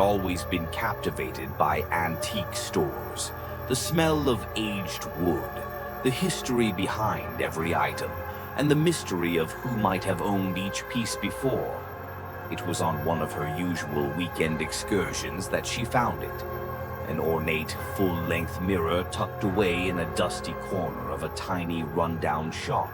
always been captivated by antique stores, the smell of aged wood, the history behind every item, and the mystery of who might have owned each piece before. It was on one of her usual weekend excursions that she found it. An ornate, full-length mirror tucked away in a dusty corner of a tiny, run-down shop.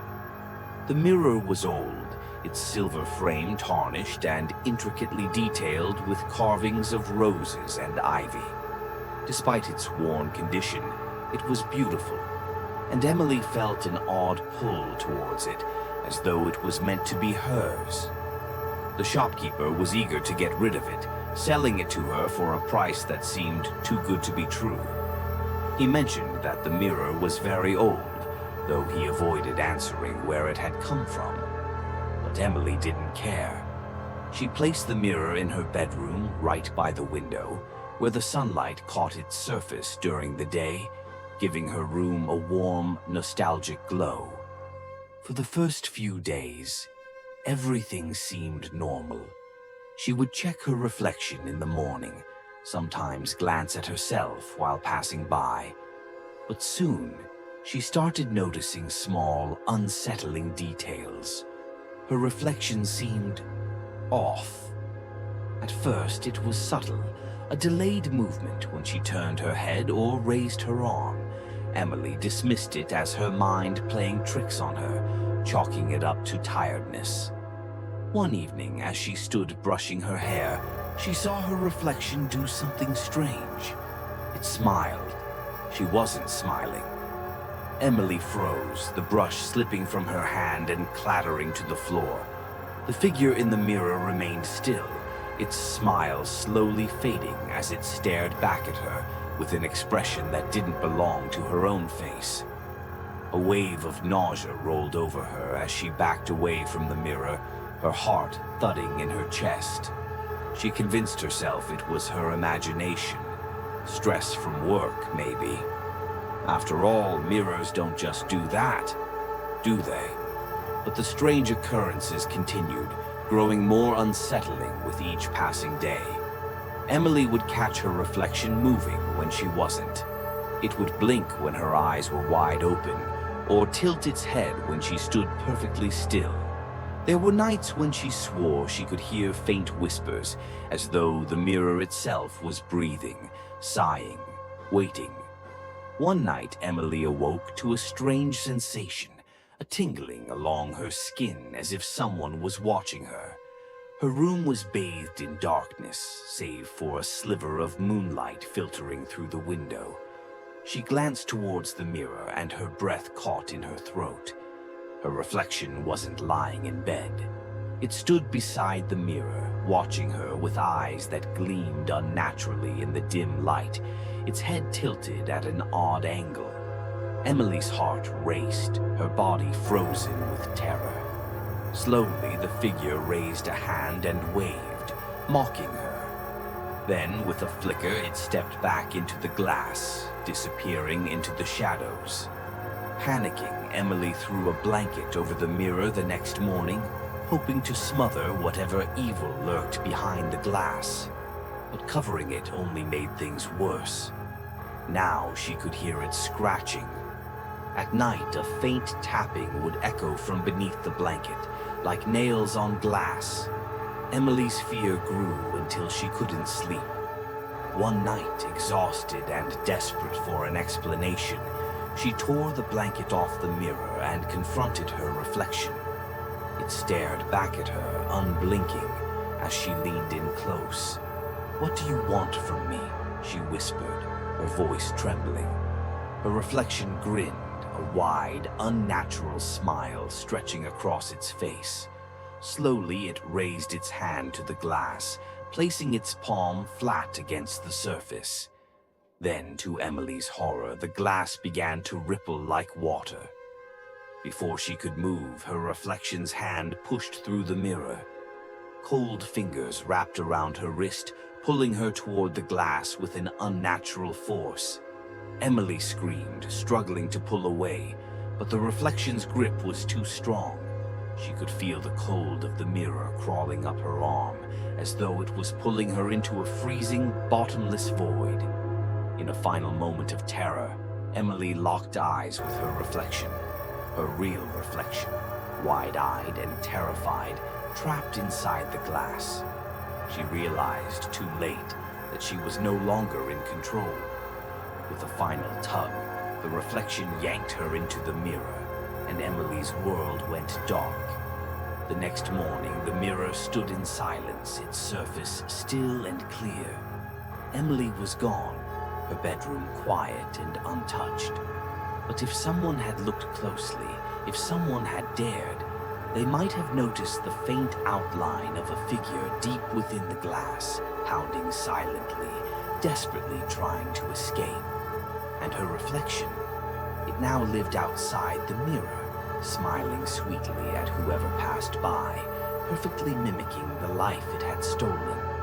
The mirror was old, its silver frame tarnished and intricately detailed with carvings of roses and ivy. Despite its worn condition, it was beautiful, and Emily felt an odd pull towards it, as though it was meant to be hers. The shopkeeper was eager to get rid of it, selling it to her for a price that seemed too good to be true. He mentioned that the mirror was very old, though he avoided answering where it had come from. But Emily didn't care. She placed the mirror in her bedroom right by the window, where the sunlight caught its surface during the day, giving her room a warm, nostalgic glow. For the first few days, everything seemed normal. She would check her reflection in the morning, sometimes glance at herself while passing by. But soon, she started noticing small, unsettling details. Her reflection seemed off. At first, it was subtle, a delayed movement when she turned her head or raised her arm. Emily dismissed it as her mind playing tricks on her, chalking it up to tiredness. One evening, as she stood brushing her hair, she saw her reflection do something strange. It smiled. She wasn't smiling. Emily froze, the brush slipping from her hand and clattering to the floor. The figure in the mirror remained still, its smile slowly fading as it stared back at her with an expression that didn't belong to her own face. A wave of nausea rolled over her as she backed away from the mirror, her heart thudding in her chest. She convinced herself it was her imagination. Stress from work, maybe. After all, mirrors don't just do that, do they? But the strange occurrences continued, growing more unsettling with each passing day. Emily would catch her reflection moving when she wasn't. It would blink when her eyes were wide open, or tilt its head when she stood perfectly still. There were nights when she swore she could hear faint whispers, as though the mirror itself was breathing, sighing, waiting. One night, Emily awoke to a strange sensation, a tingling along her skin as if someone was watching her. Her room was bathed in darkness, save for a sliver of moonlight filtering through the window. She glanced towards the mirror and her breath caught in her throat. Her reflection wasn't lying in bed. It stood beside the mirror, watching her with eyes that gleamed unnaturally in the dim light, its head tilted at an odd angle. Emily's heart raced, her body frozen with terror. Slowly, the figure raised a hand and waved, mocking her. Then, with a flicker, it stepped back into the glass, disappearing into the shadows. Panicking, Emily threw a blanket over the mirror the next morning, hoping to smother whatever evil lurked behind the glass. But covering it only made things worse. Now she could hear it scratching. At night, a faint tapping would echo from beneath the blanket, like nails on glass. Emily's fear grew until she couldn't sleep. One night, exhausted and desperate for an explanation, she tore the blanket off the mirror and confronted her reflection. It stared back at her, unblinking, as she leaned in close. "What do you want from me?" she whispered, her voice trembling. Her reflection grinned, a wide, unnatural smile stretching across its face. Slowly, it raised its hand to the glass, placing its palm flat against the surface. Then, to Emily's horror, the glass began to ripple like water. Before she could move, her reflection's hand pushed through the mirror. Cold fingers wrapped around her wrist, pulling her toward the glass with an unnatural force. Emily screamed, struggling to pull away, but the reflection's grip was too strong. She could feel the cold of the mirror crawling up her arm, as though it was pulling her into a freezing, bottomless void. In a final moment of terror, Emily locked eyes with her reflection. Her real reflection, wide-eyed and terrified, trapped inside the glass. She realized too late that she was no longer in control. With a final tug, the reflection yanked her into the mirror, and Emily's world went dark. The next morning, the mirror stood in silence, its surface still and clear. Emily was gone, her bedroom quiet and untouched. But if someone had looked closely, if someone had dared, they might have noticed the faint outline of a figure deep within the glass, pounding silently, desperately trying to escape. And her reflection, it now lived outside the mirror, smiling sweetly at whoever passed by, perfectly mimicking the life it had stolen.